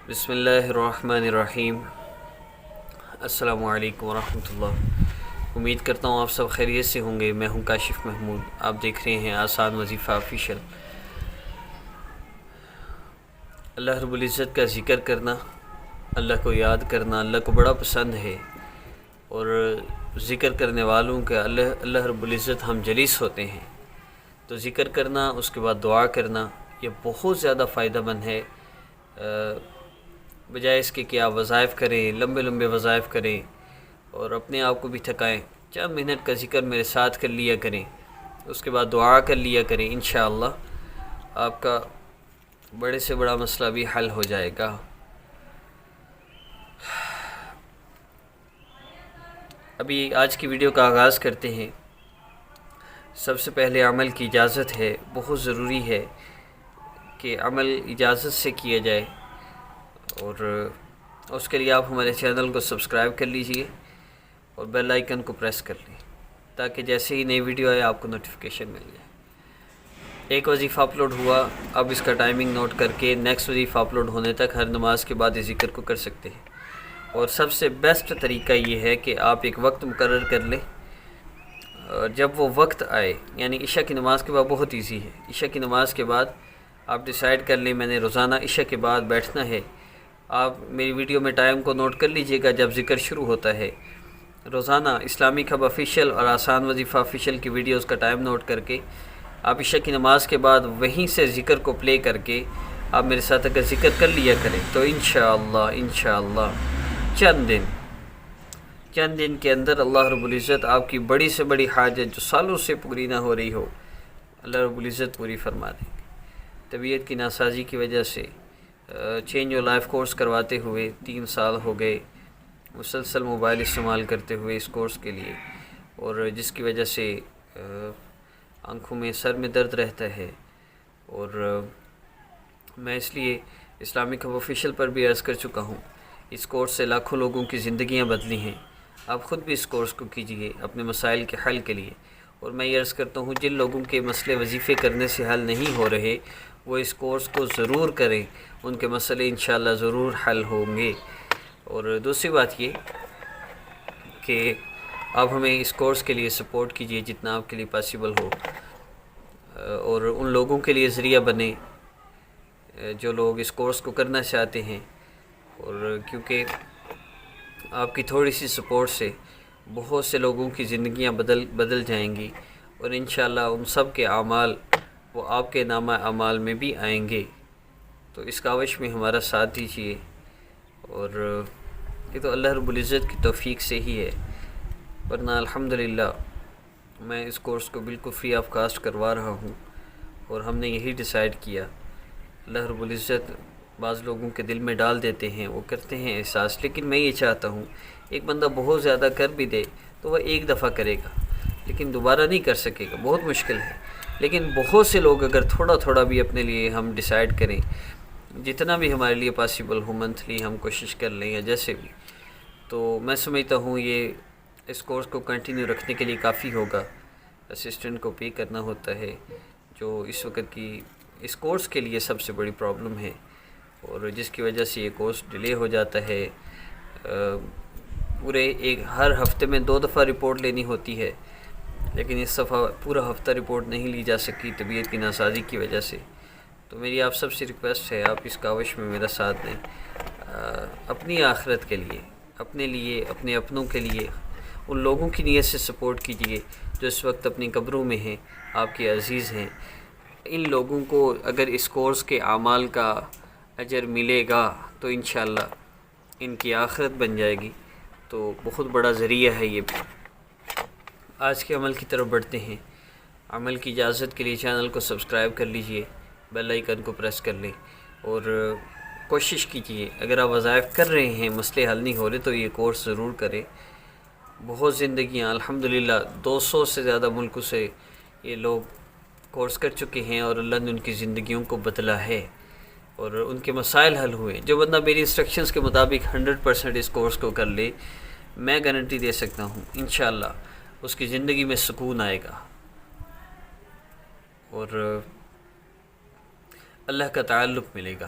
بسم اللہ الرحمن الرحیم۔ السلام علیکم ورحمۃ اللہ۔ امید کرتا ہوں آپ سب خیریت سے ہوں گے۔ میں ہوں کاشف محمود، آپ دیکھ رہے ہیں آسان وظیفہ آفیشیل۔ اللہ رب العزت کا ذکر کرنا، اللہ کو یاد کرنا اللہ کو بڑا پسند ہے، اور ذکر کرنے والوں کے اللہ رب العزت ہم جلیس ہوتے ہیں۔ تو ذکر کرنا، اس کے بعد دعا کرنا، یہ بہت زیادہ فائدہ مند ہے، بجائے اس کے کہ آپ وظائف کریں، لمبے لمبے وظائف کریں اور اپنے آپ کو بھی تھکائیں۔ چند منٹ کا ذکر میرے ساتھ کر لیا کریں، اس کے بعد دعا کر لیا کریں، انشاءاللہ آپ کا بڑے سے بڑا مسئلہ بھی حل ہو جائے گا۔ ابھی آج کی ویڈیو کا آغاز کرتے ہیں۔ سب سے پہلے عمل کی اجازت ہے، بہت ضروری ہے کہ عمل اجازت سے کیا جائے، اور اس کے لیے آپ ہمارے چینل کو سبسکرائب کر لیجئے اور بیل آئیکن کو پریس کر لیں، تاکہ جیسے ہی نئی ویڈیو آئے آپ کو نوٹیفیکیشن مل جائے۔ ایک وظیفہ اپلوڈ ہوا، اب اس کا ٹائمنگ نوٹ کر کے نیکسٹ وظیفہ اپلوڈ ہونے تک ہر نماز کے بعد اس ذکر کو کر سکتے ہیں۔ اور سب سے بیسٹ طریقہ یہ ہے کہ آپ ایک وقت مقرر کر لیں، اور جب وہ وقت آئے، یعنی عشاء کی نماز کے بعد بہت ایزی ہے، عشاء کی نماز کے بعد آپ ڈیسائیڈ کر لیں میں نے روزانہ عشاء کے بعد بیٹھنا ہے۔ آپ میری ویڈیو میں ٹائم کو نوٹ کر لیجئے گا جب ذکر شروع ہوتا ہے۔ روزانہ اسلامک ہب آفیشیل اور آسان وظیفہ آفیشیل کی ویڈیوز کا ٹائم نوٹ کر کے آپ عشاء کی نماز کے بعد وہیں سے ذکر کو پلے کر کے آپ میرے ساتھ اگر ذکر کر لیا کریں تو انشاءاللہ چند دن کے اندر اللہ رب العزت آپ کی بڑی سے بڑی حاجت جو سالوں سے پوری نہ ہو رہی ہو، اللہ رب العزت پوری فرما دیں گے۔ طبیعت کی ناسازی کی وجہ سے چینج آف لائف کورس کرواتے ہوئے 3 سال ہو گئے، مسلسل موبائل استعمال کرتے ہوئے اس کورس کے لیے، اور جس کی وجہ سے آنکھوں میں سر میں درد رہتا ہے، اور میں اس لیے اسلامک ہب آفیشیل پر بھی عرض کر چکا ہوں، اس کورس سے لاکھوں لوگوں کی زندگیاں بدلی ہیں۔ آپ خود بھی اس کورس کو کیجئے اپنے مسائل کے حل کے لیے، اور میں یہ عرض کرتا ہوں جن لوگوں کے مسئلے وظیفے کرنے سے حل نہیں ہو رہے وہ اس کورس کو ضرور کریں، ان کے مسئلے انشاءاللہ ضرور حل ہوں گے۔ اور دوسری بات یہ کہ آپ ہمیں اس کورس کے لیے سپورٹ کیجئے جتنا آپ کے لیے پاسیبل ہو، اور ان لوگوں کے لیے ذریعہ بنے جو لوگ اس کورس کو کرنا چاہتے ہیں، اور کیونکہ آپ کی تھوڑی سی سپورٹ سے بہت سے لوگوں کی زندگیاں بدل جائیں گی، اور انشاءاللہ ان سب کے اعمال وہ آپ کے نامہ اعمال میں بھی آئیں گے۔ تو اس کاوش میں ہمارا ساتھ دیجیے، اور یہ تو اللہ رب العزت کی توفیق سے ہی ہے، ورنہ الحمدللہ میں اس کورس کو بالکل فری آف کاسٹ کروا رہا ہوں، اور ہم نے یہی ڈیسائیڈ کیا۔ اللہ رب العزت بعض لوگوں کے دل میں ڈال دیتے ہیں، وہ کرتے ہیں احساس، لیکن میں یہ چاہتا ہوں ایک بندہ بہت زیادہ کر بھی دے تو وہ ایک دفعہ کرے گا لیکن دوبارہ نہیں کر سکے گا، بہت مشکل ہے، لیکن بہت سے لوگ اگر تھوڑا تھوڑا بھی اپنے لیے ہم ڈیسائیڈ کریں، جتنا بھی ہمارے لیے پاسیبل ہو منتھلی ہم کوشش کر لیں یا جیسے بھی، تو میں سمجھتا ہوں یہ اس کورس کو کنٹینیو رکھنے کے لیے کافی ہوگا۔ اسسٹنٹ کو پے کرنا ہوتا ہے، جو اس وقت کی اس کورس کے لیے سب سے بڑی پرابلم ہے، اور جس کی وجہ سے یہ کورس ڈیلے ہو جاتا ہے۔ پورے ہر ہفتے میں 2 دفعہ رپورٹ لینی ہوتی ہے، لیکن اس دفعہ پورا ہفتہ رپورٹ نہیں لی جا سکی طبیعت کی ناسازی کی وجہ سے۔ تو میری آپ سب سے ریکویسٹ ہے آپ اس کاوش میں میرا ساتھ دیں، اپنی آخرت کے لیے، اپنے لیے، اپنے اپنوں کے لیے، ان لوگوں کی نیت سے سپورٹ کیجیے جو اس وقت اپنی قبروں میں ہیں، آپ کے عزیز ہیں۔ ان لوگوں کو اگر اس کورس کے اعمال کا اجر ملے گا تو انشاءاللہ ان کی آخرت بن جائے گی، تو بہت بڑا ذریعہ ہے یہ بھی۔ آج کے عمل کی طرف بڑھتے ہیں۔ عمل کی اجازت کے لیے چینل کو سبسکرائب کر لیجئے، بیل آئیکن کو پریس کر لیں، اور کوشش کیجئے اگر آپ وظائف کر رہے ہیں مسئلے حل نہیں ہو رہے تو یہ کورس ضرور کریں۔ بہت زندگیاں الحمدللہ 200 سے زیادہ ملکوں سے یہ لوگ کورس کر چکے ہیں، اور اللہ نے ان کی زندگیوں کو بدلا ہے اور ان کے مسائل حل ہوئے۔ جو بندہ میری انسٹرکشنز کے مطابق 100% اس کورس کو کر لے، میں گارنٹی دے سکتا ہوں انشاءاللہ اس کی زندگی میں سکون آئے گا، اور اللہ کا تعلق ملے گا۔